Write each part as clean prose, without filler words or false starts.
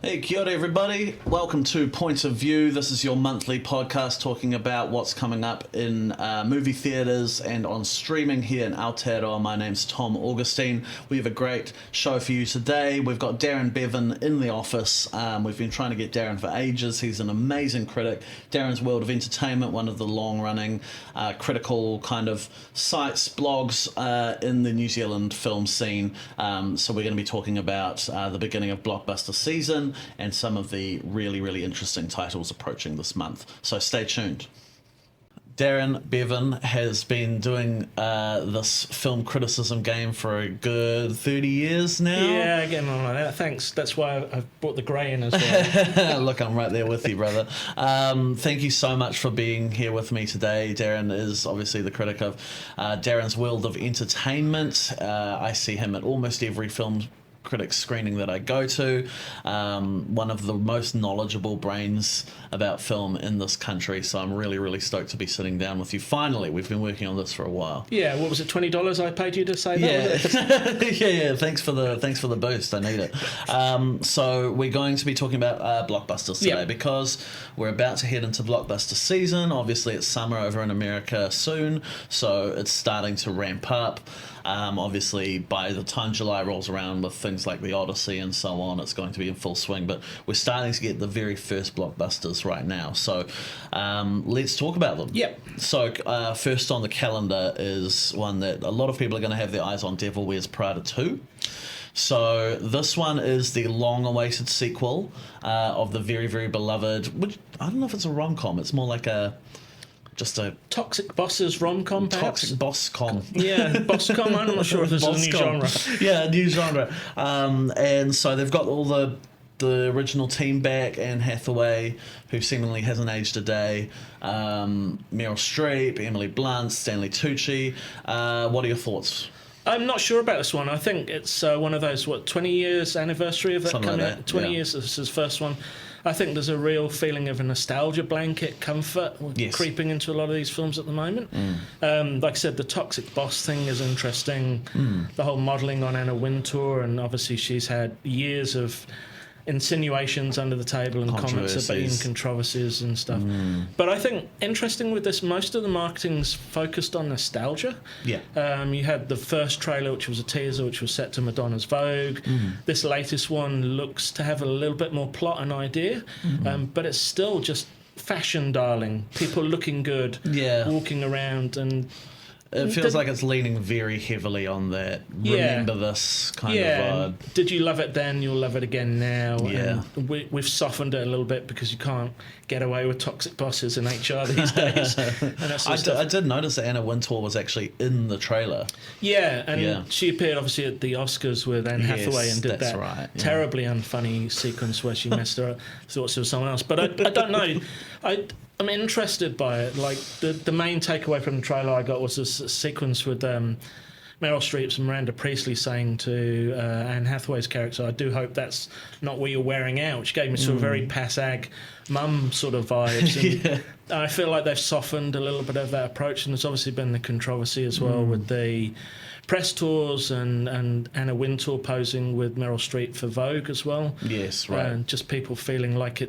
Hey, kia ora everybody. Welcome to Point of View. This is your monthly podcast talking about what's coming up in movie theatres and on streaming here in Aotearoa. My name's Tom Augustine. We have a great show for you today. We've got Darren Bevan in the office. We've been trying to get Darren for ages. He's an amazing critic. Darren's World of Entertainment, one of the long-running critical kind of sites, blogs in the New Zealand film scene. So we're going to be talking about the beginning of blockbuster season and some of the really, really interesting titles approaching this month. So stay tuned. Darren Bevan has been doing this film criticism game for a good 30 years now. Yeah, getting on like that. Thanks. That's why I've brought the grey in as well. Look, I'm right there with you, brother. Thank you so much for being here with me today. Darren is obviously the critic of Darren's World of Entertainment. I see him at almost every film critic screening that I go to. One of the most knowledgeable brains about film in this country, so I'm really, really stoked to be sitting down with you. Finally, we've been working on this for a while. Yeah, what was it, $20 I paid you to say that? Yeah. yeah. Thanks for the boost. I need it. So we're going to be talking about blockbusters today because we're about to head into blockbuster season. Obviously, it's summer over in America soon, so it's starting to ramp up. Obviously, by the time July rolls around with things like The Odyssey and so on, it's going to be in full swing. But we're starting to get the very first blockbusters right now. So let's talk about them. Yep. So first on the calendar is one that a lot of people are going to have their eyes on, Devil Wears Prada 2. So this one is the long-awaited sequel of the very, very beloved, which I don't know if it's a rom-com. It's more like just a Toxic Bosses rom-com, perhaps? Toxic boss-com. Yeah, boss-com. I'm not sure if this is a new genre. Yeah, a new genre. And so they've got all the original team back, Anne Hathaway, who seemingly hasn't aged a day, Meryl Streep, Emily Blunt, Stanley Tucci. What are your thoughts? I'm not sure about this one. I think it's one of those, 20 years anniversary of that coming out? 20 years, this is his first one. I think there's a real feeling of a nostalgia blanket comfort creeping into a lot of these films at the moment. Like I said, the toxic boss thing is interesting. The whole modelling on Anna Wintour, and obviously she's had years of insinuations under the table and comments about controversies and stuff. But I think interesting with this, most of the marketing's focused on nostalgia. Yeah. You had the first trailer, which was a teaser, which was set to Madonna's Vogue. This latest one looks to have a little bit more plot and idea, but it's still just fashion, darling. People looking good, walking around, and it feels like it's leaning very heavily on that remember this kind of vibe. Did you love it then? You'll love it again now. Yeah. And we've softened it a little bit because you can't get away with toxic bosses in HR these days. I did notice that Anna Wintour was actually in the trailer. Yeah, and she appeared obviously at the Oscars with Anne Hathaway and did that terribly unfunny sequence where she messed her up, thought she was someone else. But I don't know. I'm interested by it. Like the main takeaway from the trailer I got was this sequence with Meryl Streep and Miranda Priestley saying to Anne Hathaway's character, "I do hope that's not what you're wearing out," which gave me sort of very passag mum sort of vibes. And I feel like they've softened a little bit of that approach, and there's obviously been the controversy as well with the press tours and Anna Wintour posing with Meryl Streep for Vogue as well. Yes, right. And just people feeling like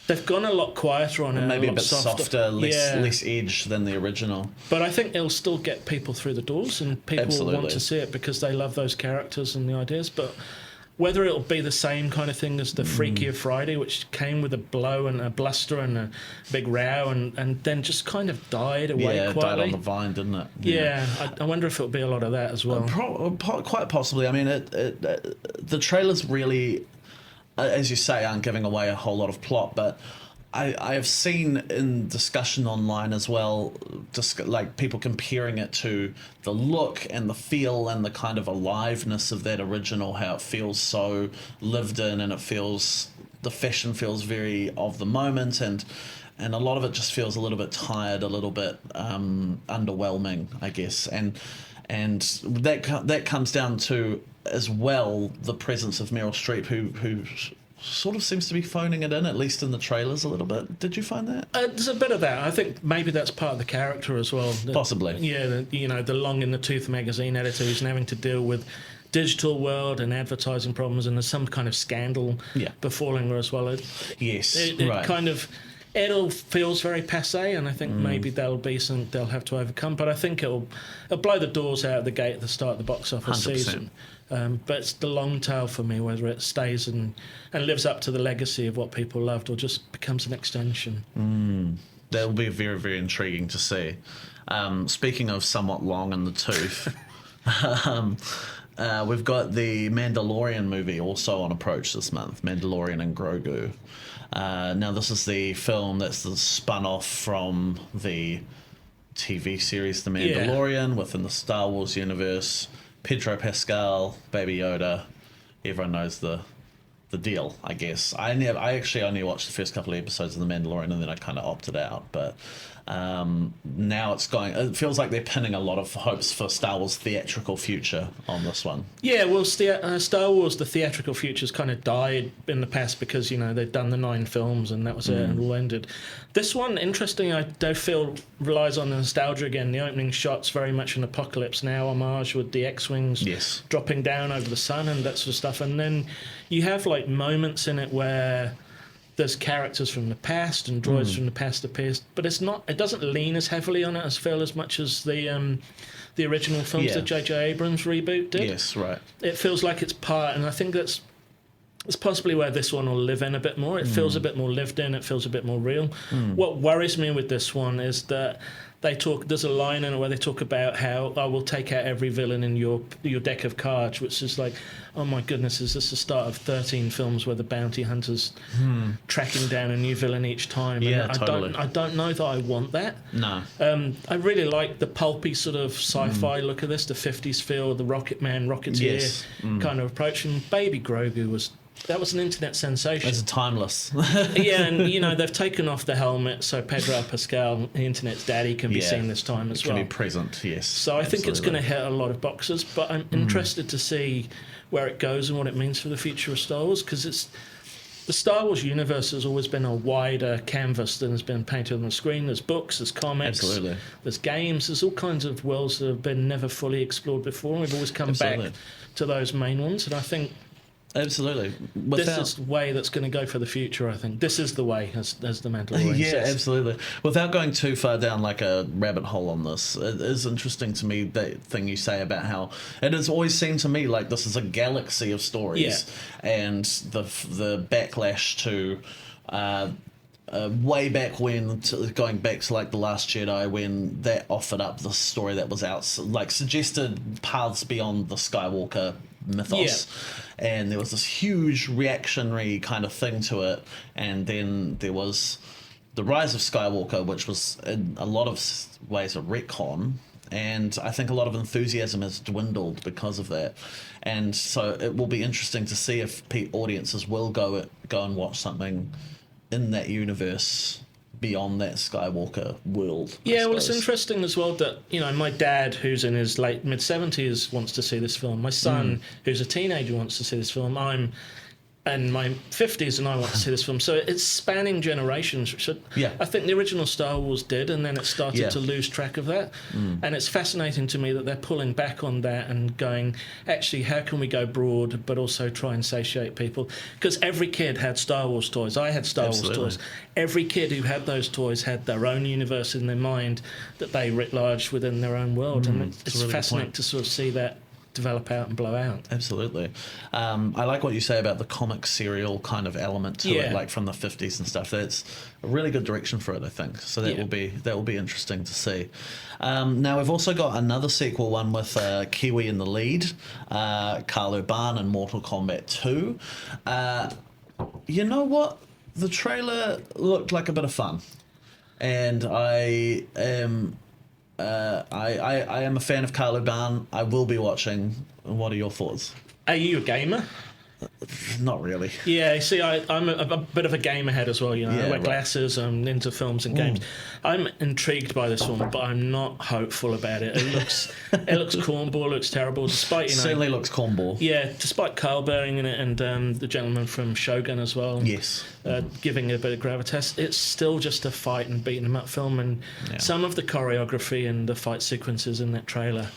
they've gone a lot quieter on it. Maybe a bit softer, less edge than the original. But I think it'll still get people through the doors, and people will want to see it because they love those characters and the ideas. But whether it'll be the same kind of thing as the Freakier Friday, which came with a blow and a bluster and a big row and then just kind of died away quietly. Died on the vine, didn't it? Yeah, I wonder if it'll be a lot of that as well. Quite possibly. I mean, the trailers really, as you say, aren't giving away a whole lot of plot, but I have seen in discussion online as well, just like people comparing it to the look and the feel and the kind of aliveness of that original, how it feels so lived in, and the fashion feels very of the moment, and a lot of it just feels a little bit tired, a little bit underwhelming, I guess, and that comes down to as well the presence of Meryl Streep, who sort of seems to be phoning it in, at least in the trailers a little bit. Did you find that? There's a bit of that. I think maybe that's part of the character as well. Possibly. Yeah, the long in the tooth magazine editor who's having to deal with digital world and advertising problems, and there's some kind of scandal befalling her as well. It kind of, it all feels very passé, and I think maybe that'll be something they'll have to overcome. But I think it'll blow the doors out of the gate at the start of the box office 100%. Season. But it's the long tail for me, whether it stays and lives up to the legacy of what people loved, or just becomes an extension. That'll be very, very intriguing to see. Speaking of somewhat long in the tooth, we've got the Mandalorian movie also on approach this month, Mandalorian and Grogu. Now, this is the film that's spun off from the TV series The Mandalorian within the Star Wars universe. Pedro Pascal, Baby Yoda, everyone knows the deal, I guess. I actually only watched the first couple of episodes of The Mandalorian, and then I kind of opted out. But now it feels like they're pinning a lot of hopes for Star Wars' theatrical future on this one. Yeah, well, Star Wars, the theatrical future's kind of died in the past because, they'd done the 9 films and that was it, and it all ended. This one, interesting, I do feel relies on the nostalgia again. The opening shot's very much an Apocalypse Now homage with the X-Wings dropping down over the sun and that sort of stuff. And then you have moments in it where there's characters from the past and droids from the past appears, but it doesn't lean as heavily on it as much as the original films that J.J. Abrams reboot did. Yes, right. It feels like it's part, and I think it's possibly where this one will live in a bit more. It feels a bit more lived in. It feels a bit more real. What worries me with this one is that there's a line in it where they talk about how I will take out every villain in your deck of cards, which is like, oh my goodness, is this the start of 13 films where the bounty hunter's tracking down a new villain each time? Yeah, and totally. I don't know that I want that. No. I really like the pulpy sort of sci-fi look of this, the 50s feel, the Rocket Man, Rocketeer kind of approach, and Baby Grogu was an internet sensation. It's timeless. Yeah, and they've taken off the helmet so Pedro Pascal, the internet's daddy, can be seen this time as well. Can be present, yes. So I think it's going to hit a lot of boxes, but I'm interested to see where it goes and what it means for the future of Star Wars, because the Star Wars universe has always been a wider canvas than has been painted on the screen. There's books, there's comics, there's games, there's all kinds of worlds that have been never fully explored before, and we've always come back to those main ones, and I think absolutely. This is the way that's going to go for the future, I think. This is the way, as the Mandalorian says. Yeah, absolutely. Without going too far down like a rabbit hole on this, it is interesting to me, that thing you say about how it has always seemed to me like this is a galaxy of stories, and the backlash to way back when, going back to like The Last Jedi, when that offered up the story that was out, suggested paths beyond the Skywalker mythos, and there was this huge reactionary kind of thing to it, and then there was the Rise of Skywalker, which was in a lot of ways a retcon, and I think a lot of enthusiasm has dwindled because of that, and so it will be interesting to see if audiences will go and watch something in that universe beyond that Skywalker world. Yeah, well, it's interesting as well that, my dad, who's in his late mid-70s, wants to see this film. My son, who's a teenager, wants to see this film. I'm in my 50s and I want to see this film. So it's spanning generations, which I think the original Star Wars did, and then it started to lose track of that. And it's fascinating to me that they're pulling back on that and going, actually, how can we go broad but also try and satiate people? Because every kid had Star Wars toys. I had Star Wars toys. Every kid who had those toys had their own universe in their mind that they writ large within their own world. And it's really fascinating to sort of see that develop out and blow out. Absolutely. I like what you say about the comic serial kind of element to it, like from the 50s and stuff. That's a really good direction for it, I think. So that will be interesting to see. Now we've also got another sequel, one with Kiwi in the lead, Karl Urban and Mortal Kombat 2. You know what? The trailer looked like a bit of fun, and I am a fan of Karl Urban. I will be watching. What are your thoughts? Are you a gamer? Not really. Yeah, see, I'm a bit of a gamer head as well. I wear glasses. I'm into films and games. I'm intrigued by this one, but I'm not hopeful about it. It looks cornball. It looks terrible. Despite certainly looks cornball. Yeah, despite Carl Bearing in it and the gentleman from Shogun as well. Yes. giving a bit of gravitas. It's still just a fight and beating them up film, and some of the choreography and the fight sequences in that trailer,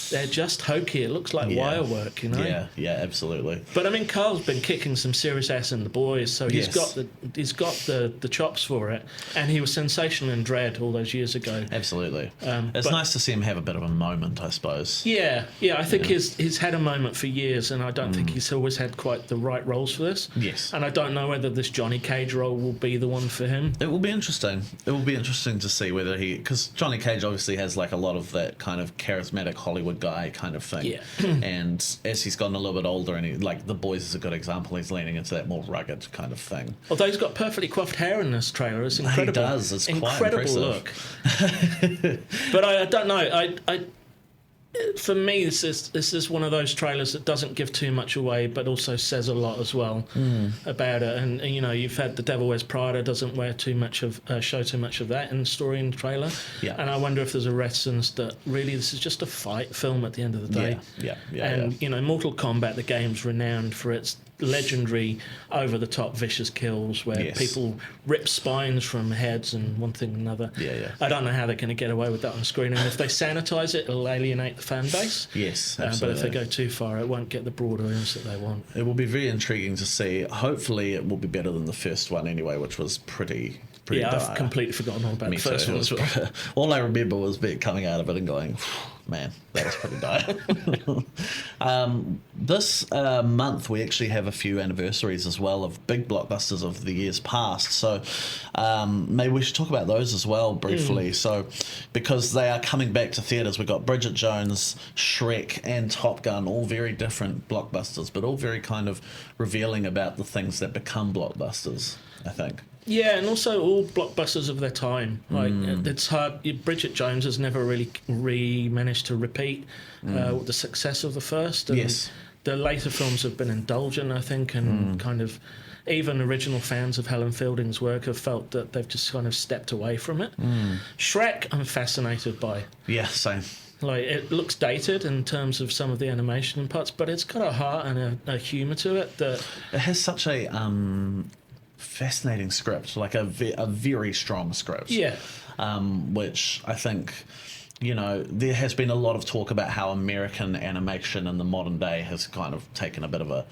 they're just hokey. It looks like wire work, you know. Yeah, absolutely. But I mean, Carl's been kicking some serious ass in The Boys, so he's got the chops for it, and he was sensational in Dread all those years ago. Absolutely. It's nice to see him have a bit of a moment, I suppose. Yeah. I think he's had a moment for years, and I don't think he's always had quite the right roles for this. Yes. And I don't know whether this Johnny Cage role will be the one for him. It will be interesting. It will be interesting to see whether because Johnny Cage obviously has like a lot of that kind of charismatic Hollywood guy kind of thing. Yeah. And as he's gotten a little bit older, and The Boys is a good example, he's leaning into that more rugged kind of thing. Although he's got perfectly coiffed hair in this trailer, it's incredible. He does. It's incredible quite impressive look. But I don't know. For me, this is one of those trailers that doesn't give too much away, but also says a lot as well about it. And you know, you've had The Devil Wears Prada doesn't wear too much of show too much of that in the story in the trailer. Yeah. And I wonder if there's a reticence that really this is just a fight film at the end of the day. Yeah. You know, Mortal Kombat, the game's renowned for its legendary over-the-top vicious kills where people rip spines from heads and one thing and another. I don't know how they're going to get away with that on screen, and if they sanitize it, it'll alienate the fan base. Yes, absolutely. But if they go too far, it won't get the broad audience that they want. It will be very intriguing to see. Hopefully it will be better than the first one anyway, which was pretty dire. I've completely forgotten all about the first one as well. All I remember was coming out of it and going, man, that was pretty dire. This month we actually have a few anniversaries as well of big blockbusters of the years past, so maybe we should talk about those as well briefly. So because they are coming back to theatres, we've got Bridget Jones, Shrek and Top Gun, all very different blockbusters, but all very kind of revealing about the things that become blockbusters, I think. Yeah, and also all blockbusters of their time. Like it's hard. Bridget Jones has never really managed to repeat the success of the first. And the later films have been indulgent, I think, and kind of even original fans of Helen Fielding's work have felt that they've just kind of stepped away from it. Shrek, I'm fascinated by. Yeah, same. Like, it looks dated in terms of some of the animation parts, but it's got a heart and a humour to it that it has such a fascinating script, like a very strong script. Which I think, you know, there has been a lot of talk about how American animation in the modern day has kind of taken a bit of a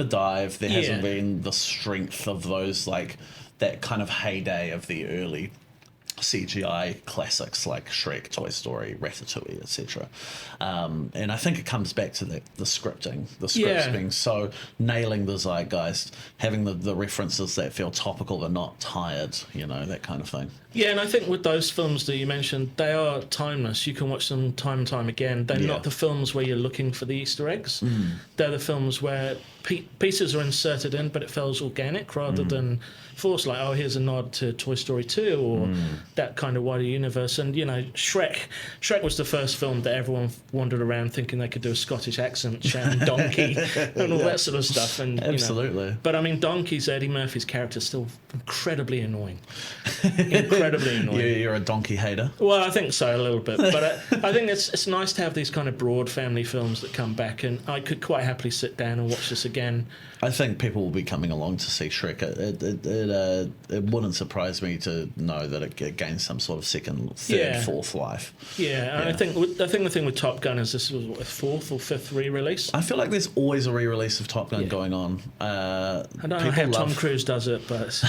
dive. There hasn't been the strength of those, like that kind of heyday of the early CGI classics like Shrek, Toy Story, Ratatouille, etc. And I think it comes back to the scripting, the scripts being so nailing the zeitgeist, having the references that feel topical but not tired, you know, that kind of thing. Yeah, and I think with those films that you mentioned, they are timeless. You can watch them time and time again. They're not the films where you're looking for the Easter eggs. They're the films where pieces are inserted in, but it feels organic rather than forced, like, oh, here's a nod to Toy Story 2 or that kind of wider universe. And, you know, Shrek was the first film that everyone wandered around thinking they could do a Scottish accent, shouting donkey and all that sort of stuff. And absolutely. You know, but, I mean, Donkey's Eddie Murphy's character is still incredibly annoying. Incredibly annoying. You're a donkey hater? Well, I think so, a little bit. But I think it's nice to have these kind of broad family films that come back, and I could quite happily sit down and watch this again. I think people will be coming along to see Shrek. It wouldn't surprise me to know that it gains some sort of second, third, fourth life. Yeah, and I think the thing with Top Gun is this was a fourth or fifth re-release. I feel like there's always a re-release of Top Gun going on. I don't know how Tom Cruise does it, but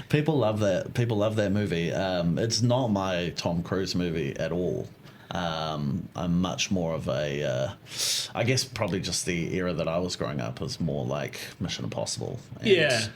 people love that. People love that movie. It's not my Tom Cruise movie at all. I'm much more of a, I guess probably just the era that I was growing up was more like Mission Impossible and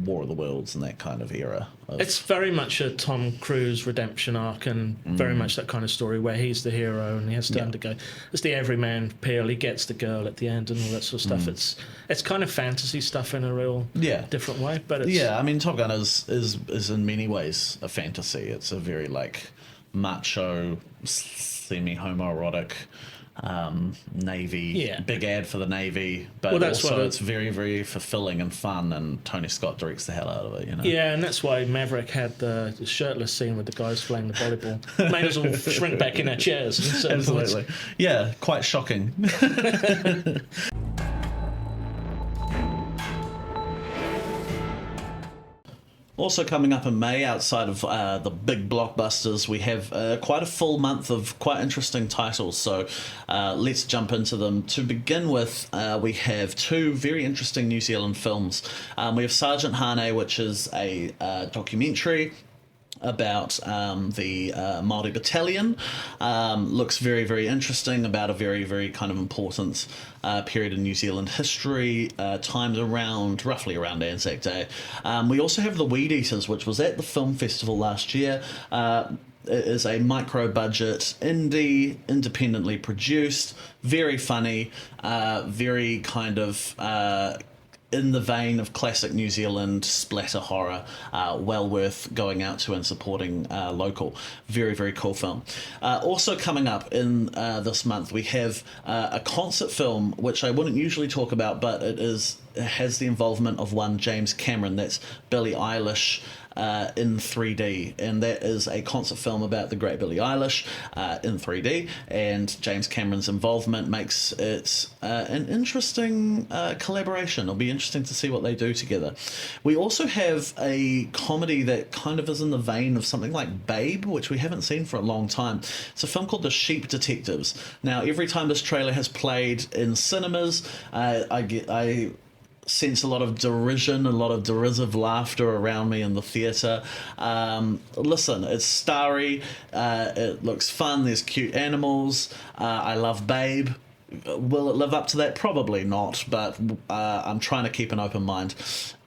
War of the Worlds and that kind of era. It's very much a Tom Cruise redemption arc and very much that kind of story where he's the hero and he has to undergo. It's the everyman appeal. He gets the girl at the end and all that sort of stuff. It's kind of fantasy stuff in a real different way. But it's, I mean, Top Gun is in many ways a fantasy. It's a very like macho, semi-homoerotic Navy, big ad for the Navy, but also it's very, very fulfilling and fun, and Tony Scott directs the hell out of it, you know. Yeah, and that's why Maverick had the shirtless scene with the guys playing the volleyball. Made us all shrink back in our chairs. Absolutely. Yeah, quite shocking. Also coming up in May, outside of the big blockbusters, we have quite a full month of quite interesting titles. So let's jump into them. To begin with, we have two very interesting New Zealand films. We have Sergeant Hane, which is a documentary about the Māori battalion. Looks very, very interesting, about a very, very kind of important period in New Zealand history, timed roughly around Anzac Day. We also have The Weed Eaters, which was at the film festival last year. It is a micro-budget, indie, independently produced, very funny, very kind of in the vein of classic New Zealand splatter horror, well worth going out to and supporting local. Very, very cool film. Also coming up in this month, we have a concert film, which I wouldn't usually talk about, but it has the involvement of one James Cameron. That's Billie Eilish in 3D, and that is a concert film about the great Billie Eilish in 3D, and James Cameron's involvement makes it an interesting collaboration. It'll be interesting to see what they do together. We also have a comedy that kind of is in the vein of something like Babe, which we haven't seen for a long time. It's a film called The Sheep Detectives. Now, every time this trailer has played in cinemas, I sense a lot of derision, a lot of derisive laughter around me in the theatre. Listen, it's starry, it looks fun, there's cute animals, I love Babe. Will it live up to that? Probably not, but I'm trying to keep an open mind.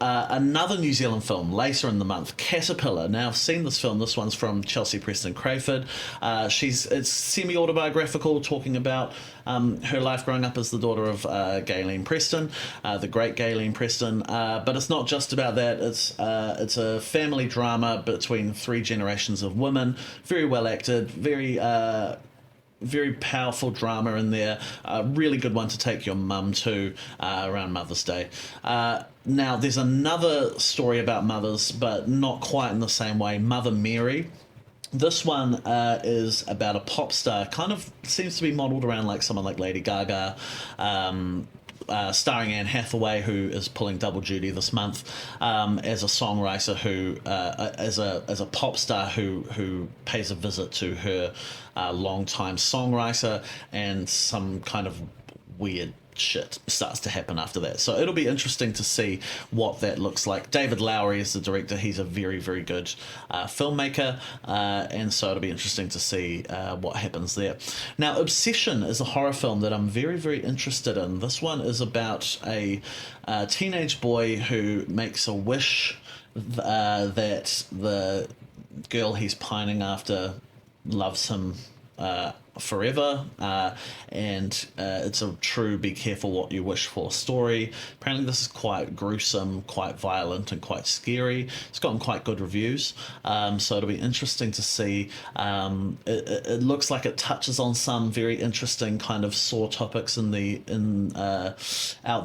Another New Zealand film later in the month, Caterpillar. Now, I've seen this film. This one's from Chelsea Preston Crayford. It's semi-autobiographical, talking about her life growing up as the daughter of Gayleen Preston, the great Gayleen Preston. But it's not just about that. It's a family drama between three generations of women. Very well acted, very powerful drama in there. Really good one to take your mum to around Mother's Day. Now, there's another story about mothers, but not quite in the same way. Mother Mary. This one is about a pop star. Kind of seems to be modelled around like someone like Lady Gaga. Starring Anne Hathaway, who is pulling double duty this month as a songwriter who, as a pop star who pays a visit to her longtime songwriter, and some kind of weird shit starts to happen after that. So it'll be interesting to see what that looks like. David Lowery is the director. He's a very, very good filmmaker, and so it'll be interesting to see what happens there. Now, Obsession is a horror film that I'm very, very interested in. This one is about a teenage boy who makes a wish that the girl he's pining after loves him forever, and it's a true be careful what you wish for story. Apparently this is quite gruesome, quite violent, and quite scary. It's gotten quite good reviews, so it'll be interesting to see. It looks like it touches on some very interesting kind of sore topics out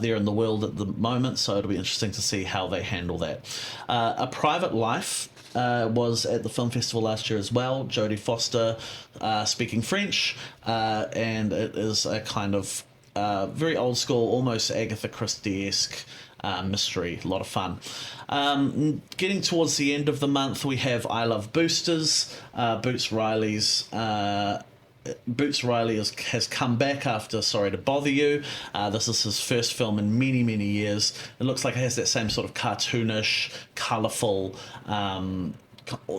there in the world at the moment, so it'll be interesting to see how they handle that. A Private Life was at the film festival last year as well. Jodie Foster speaking French, and it is a kind of very old school, almost Agatha Christie-esque mystery. A lot of fun. Getting towards the end of the month, we have I Love Boosters. Boots Riley has come back after Sorry to Bother You. This is his first film in many, many years. It looks like it has that same sort of cartoonish, colourful,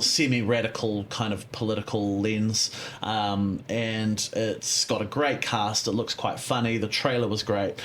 semi-radical kind of political lens, and it's got a great cast. It looks quite funny. The trailer was great,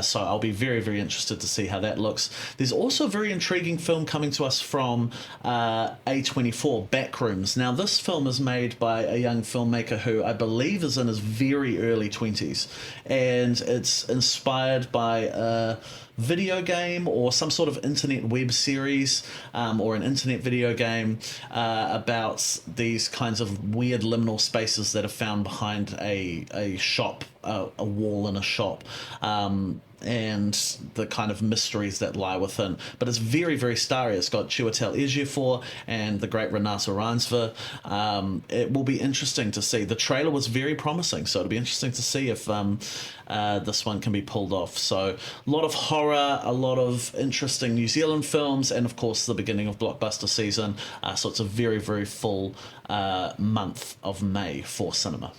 so I'll be very, very interested to see how that looks. There's also a very intriguing film coming to us from A24, Backrooms. Now, this film is made by a young filmmaker who I believe is in his very early 20s, and it's inspired by video game or some sort of internet web series, or an internet video game about these kinds of weird liminal spaces that are found behind a shop, a wall in a shop. and the kind of mysteries that lie within. But it's very, very starry. It's got Chiwetel Ejiofor and the great Renata Reinsve. It will be interesting to see. The trailer was very promising, so it'll be interesting to see if this one can be pulled off. So a lot of horror, a lot of interesting New Zealand films, and of course the beginning of blockbuster season. So it's a very, very full month of May for cinema.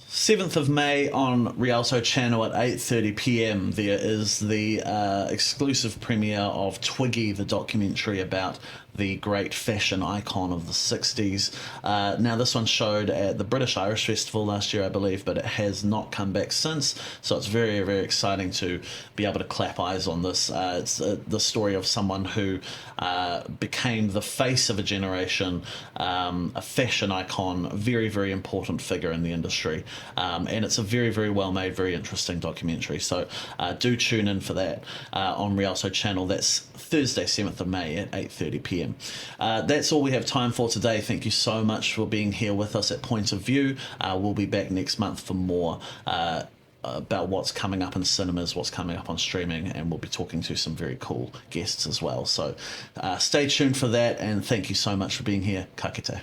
Seventh of May on Rialto Channel at 8:30 p.m. there is the exclusive premiere of Twiggy, the documentary about the great fashion icon of the 60s. Now this one showed at the British Irish Festival last year, I believe, but it has not come back since, so it's very, very exciting to be able to clap eyes on this. It's the story of someone who became the face of a generation, a fashion icon, a very, very important figure in the industry, and it's a very, very well made, very interesting documentary, so do tune in for that on Rialto Channel. That's Thursday 7th of May at 8:30 p.m. That's all we have time for today. Thank you so much for being here with us at Point of View. We'll be back next month for more about what's coming up in cinemas, what's coming up on streaming, and we'll be talking to some very cool guests as well. So stay tuned for that, and thank you so much for being here. Ka kite.